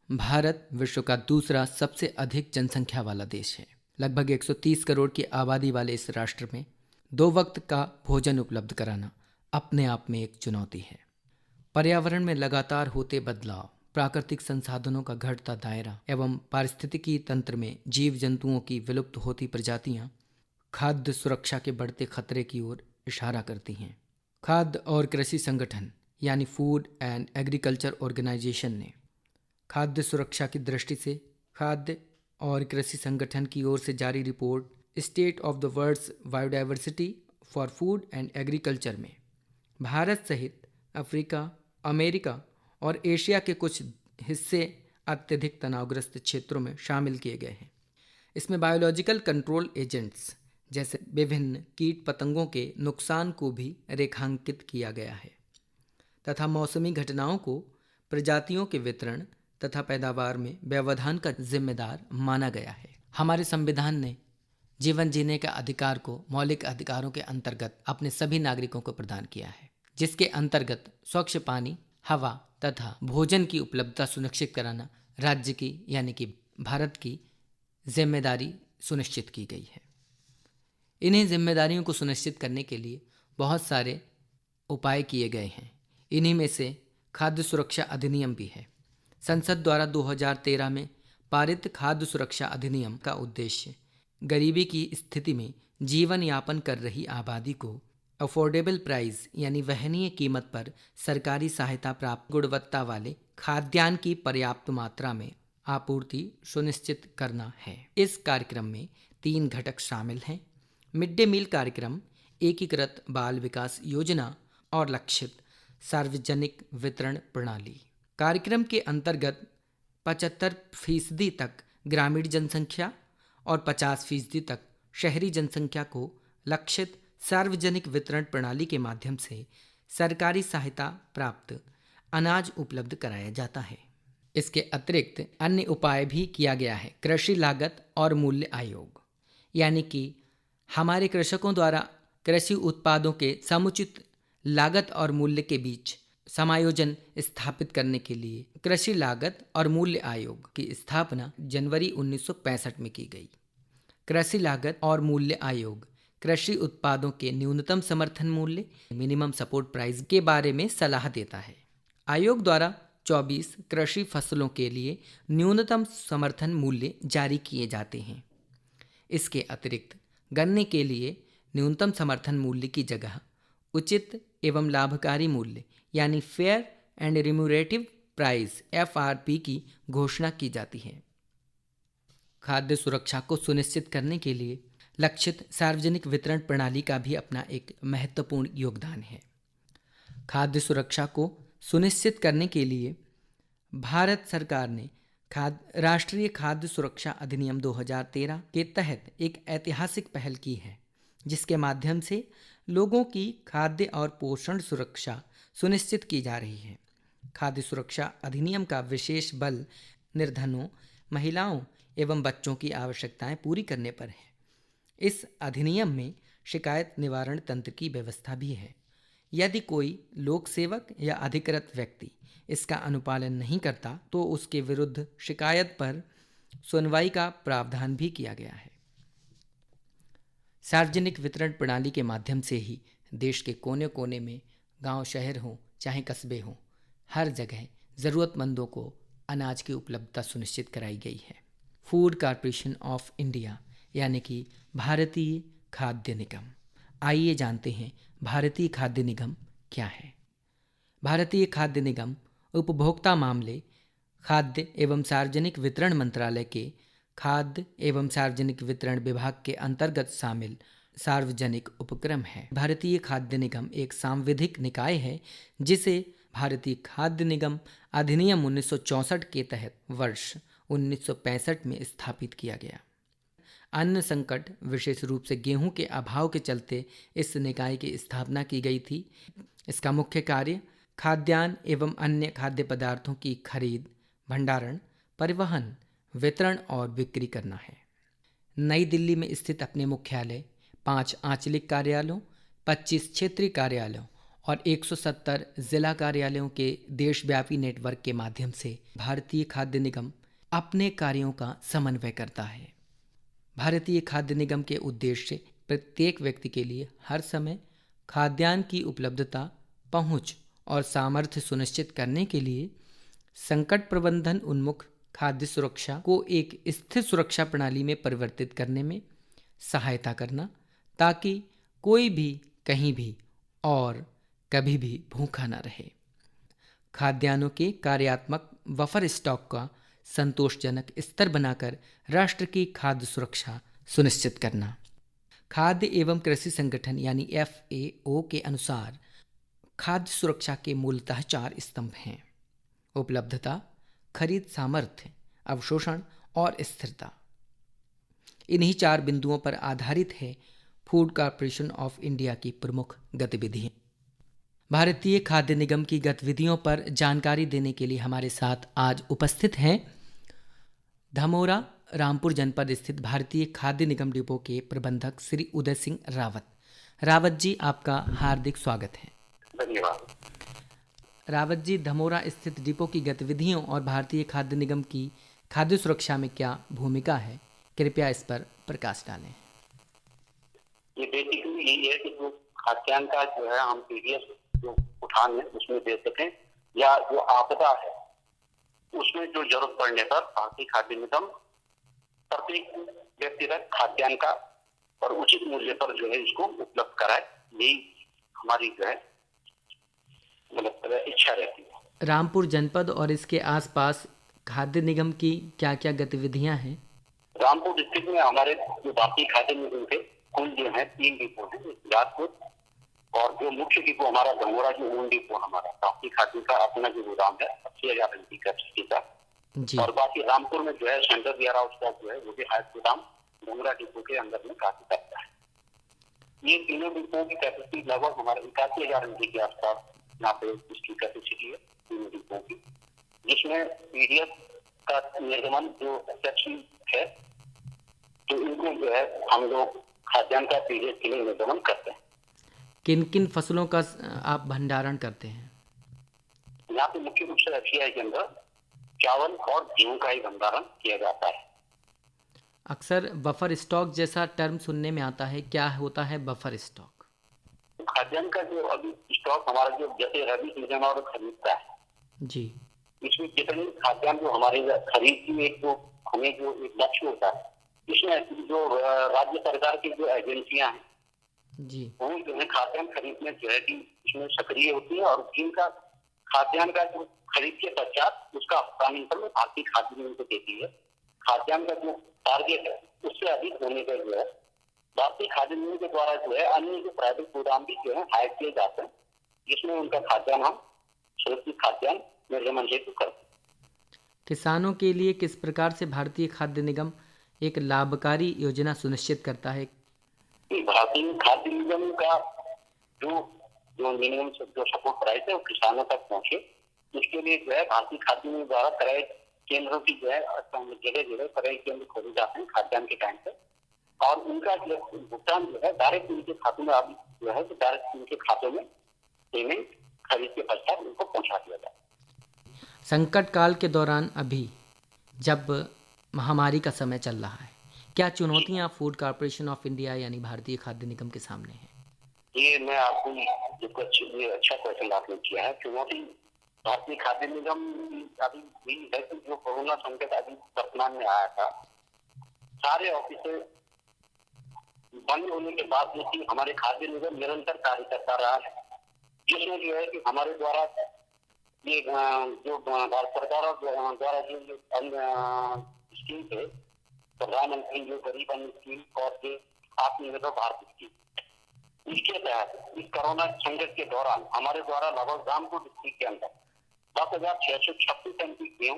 भारत विश्व का दूसरा सबसे अधिक जनसंख्या वाला देश है। लगभग 130 करोड़ की आबादी वाले इस राष्ट्र में 2 वक्त का भोजन उपलब्ध कराना अपने आप में एक चुनौती है। पर्यावरण में लगातार होते बदलाव, प्राकृतिक संसाधनों का घटता दायरा एवं पारिस्थितिकी तंत्र में जीव जंतुओं की विलुप्त होती प्रजातियां खाद्य सुरक्षा के बढ़ते खतरे की ओर इशारा करती हैं। खाद्य और कृषि संगठन यानी फूड एंड एग्रीकल्चर ऑर्गेनाइजेशन ने खाद्य सुरक्षा की दृष्टि से खाद्य और कृषि संगठन की ओर से जारी report state of the world's biodiversity for food and agriculture में भारत सहित अफ्रीका, अमेरिका और एशिया के कुछ हिस्से अत्यधिक तनावग्रस्त क्षेत्रों में शामिल किए गए हैं। इसमें बायोलॉजिकल कंट्रोल एजेंट्स जैसे विभिन्न कीट पतंगों के नुकसान को भी रेखांकित किया गया है तथा मौसमी घटनाओं को प्रजातियों के वितरण तथा पैदावार में व्यवधान का जिम्मेदार माना गया है। हमारे संविधान ने जीवन जीने के अधिकार को मौलिक अधिकारों के अंतर्गत अपने सभी नागरिकों को प्रदान किया है, जिसके अंतर्गत स्वच्छ पानी, हवा तथा भोजन की उपलब्धता सुनिश्चित कराना राज्य की यानी कि भारत की जिम्मेदारी सुनिश्चित की गई है। इन्हीं जिम्मेदारियों को सुनिश्चित करने के लिए बहुत सारे उपाय किए गए हैं। इन्हीं में से खाद्य सुरक्षा अधिनियम भी है। संसद द्वारा 2013 में पारित खाद्य सुरक्षा अधिनियम का उद्देश्य गरीबी की स्थिति में जीवन यापन कर रही आबादी को अफोर्डेबल प्राइस यानी वहनीय कीमत पर सरकारी सहायता प्राप्त गुणवत्ता वाले खाद्यान्न की पर्याप्त मात्रा में आपूर्ति सुनिश्चित करना है। इस कार्यक्रम में 3 घटक शामिल हैं: मिड डे मील कार्यक्रम, एकीकृत बाल विकास योजना और लक्षित सार्वजनिक वितरण प्रणाली। कार्यक्रम के अंतर्गत 75% तक ग्रामीण जनसंख्या और 50% तक शहरी जनसंख्या को लक्षित सार्वजनिक वितरण प्रणाली के माध्यम से सरकारी सहायता प्राप्त अनाज उपलब्ध कराया जाता है। इसके अतिरिक्त अन्य उपाय भी किया गया है। कृषि लागत और मूल्य आयोग, यानी कि हमारे कृषकों द्वारा कृषि उत्पादों के समुचित लागत और मूल्य के बीच समायोजन स्थापित करने के लिए कृषि लागत और मूल्य आयोग की स्थापना जनवरी 1965 में की गई। कृषि लागत और मूल्य आयोग कृषि उत्पादों के न्यूनतम समर्थन मूल्य मिनिमम सपोर्ट प्राइस के बारे में सलाह देता है। आयोग द्वारा 24 कृषि फसलों के लिए न्यूनतम समर्थन मूल्य जारी किए जाते हैं। इसके अतिरिक्त गन्ने के लिए न्यूनतम समर्थन मूल्य की जगह उचित एवं लाभकारी मूल्य यानी fair and remunerative price FRP की घोषणा की जाती है। खाद्य सुरक्षा को सुनिश्चित करने के लिए लक्षित सार्वजनिक वितरण प्रणाली का भी अपना एक महत्वपूर्ण योगदान है। खाद्य सुरक्षा को सुनिश्चित करने के लिए भारत सरकार ने राष्ट्रीय खाद्य सुरक्षा अधिनियम 2013 के तहत एक ऐतिहासिक पहल की है, जिसके माध्यम से लोगों की खाद्य और पोषण सुरक्षा सुनिश्चित की जा रही है। खाद्य सुरक्षा अधिनियम का विशेष बल निर्धनों, महिलाओं एवं बच्चों की आवश्यकताएं पूरी करने पर है। इस अधिनियम में शिकायत निवारण तंत्र की व्यवस्था भी है। यदि कोई लोक सेवक या अधिकृत व्यक्ति इसका अनुपालन नहीं करता तो उसके विरुद्ध शिकायत पर सुनवाई का प्रावधान भी किया गया है। सार्वजनिक वितरण प्रणाली के माध्यम से ही देश के कोने कोने में, गांव शहर हों चाहे कस्बे हों, हर जगह ज़रूरतमंदों को अनाज की उपलब्धता सुनिश्चित कराई गई है। फूड कॉरपोरेशन ऑफ इंडिया यानी कि भारतीय खाद्य निगम। आइए जानते हैं भारतीय खाद्य निगम क्या है। भारतीय खाद्य निगम उपभोक्ता मामले, खाद्य एवं सार्वजनिक वितरण मंत्रालय के खाद्य एवं सार्वजनिक वितरण विभाग के अंतर्गत शामिल सार्वजनिक उपक्रम है। भारतीय खाद्य निगम एक सांविधिक निकाय है जिसे भारतीय खाद्य निगम अधिनियम 1964 के तहत वर्ष 1965 में स्थापित किया गया। अन्न संकट, विशेष रूप से गेहूं के अभाव के चलते इस निकाय की स्थापना की गई थी। इसका मुख्य कार्य खाद्यान्न एवं अन्य खाद्य पदार्थों की खरीद, भंडारण, परिवहन, वितरण और बिक्री करना है। नई दिल्ली में स्थित अपने मुख्यालय, 5 आंचलिक कार्यालयों, 25 क्षेत्रीय कार्यालयों और 170 जिला कार्यालयों के देशव्यापी नेटवर्क के माध्यम से भारतीय खाद्य निगम अपने कार्यों का समन्वय करता है। भारतीय खाद्य निगम के उद्देश्य प्रत्येक व्यक्ति के लिए हर समय खाद्यान्न की उपलब्धता, पहुंच और सामर्थ्य सुनिश्चित करने के लिए संकट प्रबंधन उन्मुख खाद्य सुरक्षा को एक स्थिर सुरक्षा प्रणाली में परिवर्तित करने में सहायता करना, ताकि कोई भी कहीं भी और कभी भी भूखा न रहे। खाद्यान्नों के कार्यात्मक बफर स्टॉक का संतोषजनक स्तर बनाकर राष्ट्र की खाद्य सुरक्षा सुनिश्चित करना। खाद्य एवं कृषि संगठन यानी FAO के अनुसार खाद्य सुरक्षा के मूलतः 4 स्तंभ हैं: उपलब्धता, खरीद सामर्थ्य, अवशोषण और स्थिरता। इन्हीं 4 बिंदुओं पर आधारित है फूड कॉरपोरेशन ऑफ इंडिया की प्रमुख गतिविधियां। भारतीय खाद्य निगम की गतिविधियों पर जानकारी देने के लिए हमारे साथ आज उपस्थित हैं धमोरा रामपुर जनपद स्थित भारतीय खाद्य निगम डिपो के प्रबंधक श्री उदय सिंह रावत। रावत जी, आपका हार्दिक स्वागत है। धन्यवाद। रावत जी, धमोरा स्थित डिपो की गतिविधियों और भारतीय खाद्य निगम की खाद्य सुरक्षा में क्या भूमिका है, कृपया इस पर प्रकाश डालें। ये बेसिकली यही है कि जो खाद्यान्न का जो है हम पीडीएस जो उठान है उसमें दे सकें, या जो आपदा है उसमें जो जरूरत पड़ने पर भारतीय खाद्य निगम प्रत्येक व्यक्तिगत खाद्यान्न का और उचित मूल्य पर जो है इसको उपलब्ध कराए, यही हमारी जो है मतलब इच्छा रहती है। रामपुर जनपद और इसके आसपास खाद्य निगम की क्या क्या गतिविधियां हैं? रामपुर डिस्ट्रिक्ट में हमारे जो भारतीय खाद्य निगम के कुल जो है 3 डिपो है, राजपुर और जो मुख्य डिपो हमारा धमोरा जो ओन डिपो हमारा भारतीय खाद्य का अपना जो गोदाम है 80,000 लीटर कैपेसिटी का जी। और बाकी रामपुर में जो है सेंट्रल वेयर हाउस का जो है वो भी हाई गोदाम धमोरा डिपो के अंदर में काफी करता है। ये तीनों डिपो की कैपेसिटी लगभग हमारे 81,000 लीटर के आसपास यहाँ पे इसकी कैपेसिटी है तीनों डिपो की, जिसमें पीडीएस का निर्गमन जो सेक्शन है तो इनको जो है हम लोग खाद्यान्न का पीडीएस के लिए निर्गमन करते हैं। किन किन फसलों का आप भंडारण करते हैं? यहाँ पे मुख्य रूप से एफसीआई के अंदर चावल और गेहूं का ही भंडारण किया जाता है। अक्सर बफर स्टॉक जैसा टर्म सुनने में आता है, क्या होता है बफर स्टॉक? खाद्यान्न का जो अभी स्टॉक हमारा जो जैसे रबी सीजन और खरीद का है जी, इसमें जितनी खाद्यान्न जो हमारे खरीद की एक जो हमें जो एक लक्ष्य होता है, इसमें जो राज्य सरकार की जो एजेंसियां हैं जी, वो जो है खाद्यान्न खरीद में जो है कि इसमें सक्रिय होती है और जिनका खाद्यान्न का जो खरीद के पश्चात उसका हस्तांतरण में भारतीय खाद्य निगम को देती है। खाद्यान्न का जो टारगेट है उससे अधिक होने का जो है भारतीय खाद्य निगम के द्वारा जो है अन्य जो प्राइवेट गोदाम भी जो है हायर किए जाते हैं, जिसमें उनका खाद्यान्न हम सुरक्षित खाद्यान्न निर्गमन हेतु करते हैं। किसानों के लिए किस प्रकार से भारतीय खाद्य निगम एक लाभकारी योजना सुनिश्चित करता है? भारतीय खाद्य निगम का जो मिनिमम जो सपोर्ट प्राइस है वो किसानों तक पहुंचे, इसके लिए जो है भारतीय खाद्य निगम द्वारा क्रय केंद्रों की जो है जगह जगह क्रय केंद्र खोले जाते हैं खाद्यान्न के टाइम पे, और उनका जो भुगतान जो है डायरेक्ट उनके खातों में अभी जो है डायरेक्ट उनके खातों में पेमेंट खरीद के पश्चात उनको पहुंचा दिया जाए। संकट काल के दौरान अभी जब महामारी का समय चल रहा है, क्या चुनौतियां फूड कॉरपोरेशन ऑफ इंडिया यानी भारतीय खाद्य निगम के सामने हैं? ये मैं आपको ये अच्छा क्वेश्चन आपने किया है। चुनौती भारतीय खाद्य निगम अभी भी है कि जो कोरोना संकट अभी वर्तमान में आया था, सारे ऑफिस बंद होने के बाद भी हमारे खाद्य निगम निरंतर कार्य करता रहा है, जिसमें जो है कि हमारे द्वारा ये जो भारत सरकार द्वारा जो स्कीम थे, प्रधानमंत्री जो गरीब अन्न स्कीम और जो आत्मनिर्भर भारत स्कीम, इसके तहत इस कोरोना संकट के दौरान हमारे द्वारा लगभग रामपुर डिस्ट्रिक्ट के अंदर 10,636 टन की गेहूं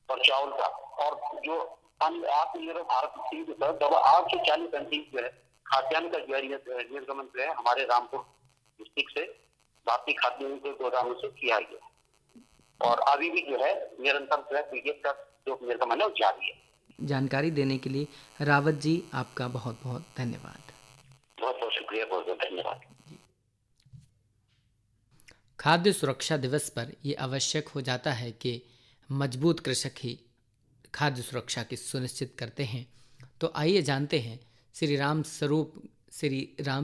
और चावल का और जो आत्मनिर्भर भारत स्कीम के तहत 840 टन की जो है खाद्यान्न का जो है निर्गमन जो है हमारे रामपुर डिस्ट्रिक्ट से भारतीय खाद्य निगम के गोदामों से किया गया और अभी भी जो है निरंतर जो है पीडीएस का जो निर्गमन है वो जारी है। जानकारी देने के लिए रावत जी आपका बहुत बहुत धन्यवाद। बहुत बहुत शुक्रिया, बहुत बहुत धन्यवाद। खाद्य सुरक्षा दिवस पर यह आवश्यक हो जाता है कि मजबूत कृषक ही खाद्य सुरक्षा की सुनिश्चित करते हैं। तो आइए जानते हैं श्री राम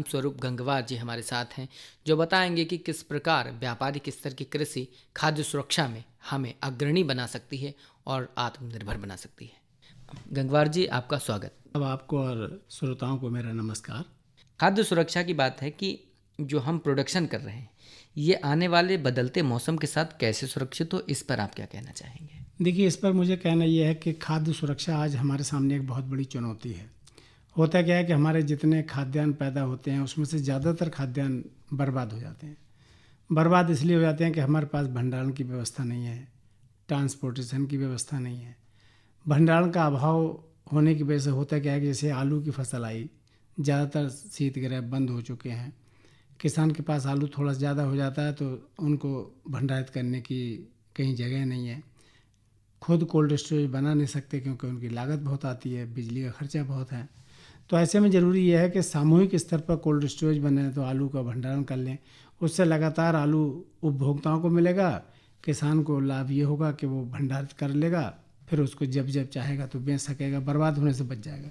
स्वरूप गंगवार जी हमारे साथ हैं, जो बताएंगे कि किस प्रकार व्यापारिक स्तर की कृषि खाद्य सुरक्षा में हमें अग्रणी बना सकती है और आत्मनिर्भर बना सकती है। गंगवार जी, आपका स्वागत। अब आपको और श्रोताओं को मेरा नमस्कार। खाद्य सुरक्षा की बात है कि जो हम प्रोडक्शन कर रहे हैं ये आने वाले बदलते मौसम के साथ कैसे सुरक्षित हो, इस पर आप क्या कहना चाहेंगे? देखिए, इस पर मुझे कहना यह है कि खाद्य सुरक्षा आज हमारे सामने एक बहुत बड़ी चुनौती है। होता क्या है कि हमारे जितने खाद्यान्न पैदा होते हैं उसमें से ज़्यादातर खाद्यान्न बर्बाद हो जाते हैं। बर्बाद इसलिए हो जाते हैं कि हमारे पास भंडारण की व्यवस्था नहीं है, ट्रांसपोर्टेशन की व्यवस्था नहीं है। भंडारण का अभाव होने की वजह से होता क्या है कि जैसे आलू की फसल आई, ज़्यादातर शीतगृह बंद हो चुके हैं। किसान के पास आलू थोड़ा ज़्यादा हो जाता है तो उनको भंडारित करने की कहीं जगह नहीं है। खुद कोल्ड स्टोरेज बना नहीं सकते क्योंकि उनकी लागत बहुत आती है, बिजली का खर्चा बहुत है। तो ऐसे में ज़रूरी यह है कि सामूहिक स्तर पर कोल्ड स्टोरेज बने तो आलू का भंडारण कर लें। उससे लगातार आलू उपभोक्ताओं को मिलेगा, किसान को लाभ ये होगा कि वो भंडारित कर लेगा, फिर उसको जब जब चाहेगा तो बेच सकेगा, बर्बाद होने से बच जाएगा।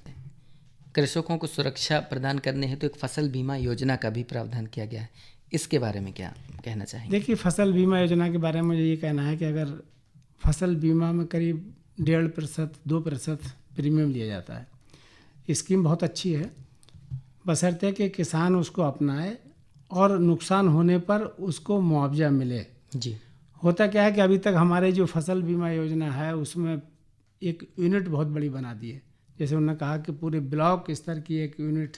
कृषकों को सुरक्षा प्रदान करने हेतु एक फसल बीमा योजना का भी प्रावधान किया गया है, इसके बारे में क्या कहना चाहेंगे? देखिए, फसल बीमा योजना के बारे में मुझे ये कहना है कि अगर फसल बीमा में करीब 1.5% 2% प्रीमियम लिया जाता है, स्कीम बहुत अच्छी है, बशर्ते कि किसान उसको अपनाए और नुकसान होने पर उसको मुआवजा मिले। जी। होता क्या है कि अभी तक हमारे जो फसल बीमा योजना है उसमें एक यूनिट बहुत बड़ी बना दी है। जैसे उन्होंने कहा कि पूरे ब्लॉक स्तर की एक यूनिट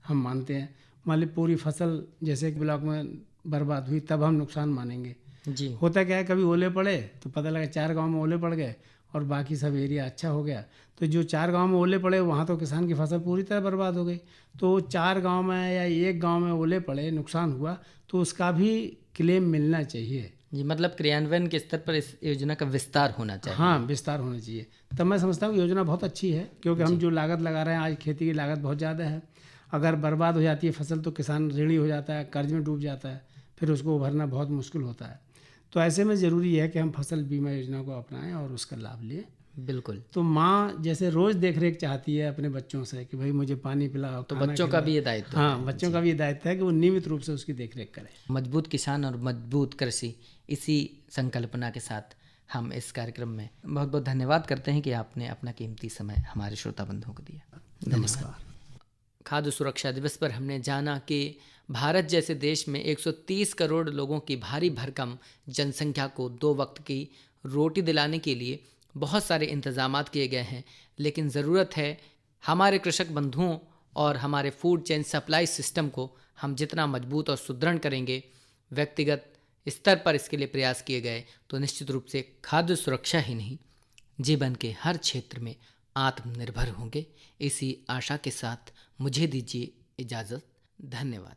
हम मानते हैं। मान ली पूरी फसल जैसे कि ब्लॉक में बर्बाद हुई तब हम नुकसान मानेंगे। जी। होता क्या है, कभी ओले पड़े तो पता लगा 4 गांव में ओले पड़ गए और बाकी सब एरिया अच्छा हो गया, तो जो 4 गांव में ओले पड़े वहाँ तो किसान की फसल पूरी तरह बर्बाद हो गई। तो 4 गांव में या 1 गांव में ओले पड़े, नुकसान हुआ, तो उसका भी क्लेम मिलना चाहिए। जी, मतलब क्रियान्वयन के स्तर पर इस योजना का विस्तार होना चाहिए। हाँ, विस्तार होना चाहिए। तब मैं समझता हूँ कि योजना बहुत अच्छी है, क्योंकि हम जो लागत लगा रहे हैं आज, खेती की लागत बहुत ज़्यादा है। अगर बर्बाद हो जाती है फसल तो किसान ऋणी हो जाता है, कर्ज में डूब जाता है, फिर उसको उभरना बहुत मुश्किल होता है। तो ऐसे में ज़रूरी है कि हम फसल बीमा योजना को अपनाएं और उसका लाभ लें। बिल्कुल। तो माँ जैसे रोज़ देख रेख चाहती है अपने बच्चों से कि भाई मुझे पानी पिलाओ, तो बच्चों का भी ये दायित्व हाँ, बच्चों का भी ये दायित्व है कि वो नियमित रूप से उसकी देख रेख करें। मजबूत किसान और मजबूत कृषि, इसी संकल्पना के साथ हम इस कार्यक्रम में बहुत बहुत धन्यवाद करते हैं कि आपने अपना कीमती समय हमारे श्रोता बंधुओं को दिया। नमस्कार। खाद्य सुरक्षा दिवस पर हमने जाना कि भारत जैसे देश में 130 करोड़ लोगों की भारी भरकम जनसंख्या को 2 वक्त की रोटी दिलाने के लिए बहुत सारे इंतजामात किए गए हैं, लेकिन ज़रूरत है हमारे कृषक बंधुओं और हमारे फूड चेन सप्लाई सिस्टम को हम जितना मजबूत और सुदृढ़ करेंगे, व्यक्तिगत स्तर पर इसके लिए प्रयास किए गए तो निश्चित रूप से खाद्य सुरक्षा ही नहीं, जीवन के हर क्षेत्र में आत्मनिर्भर होंगे। इसी आशा के साथ मुझे दीजिए इजाज़त। धन्यवाद।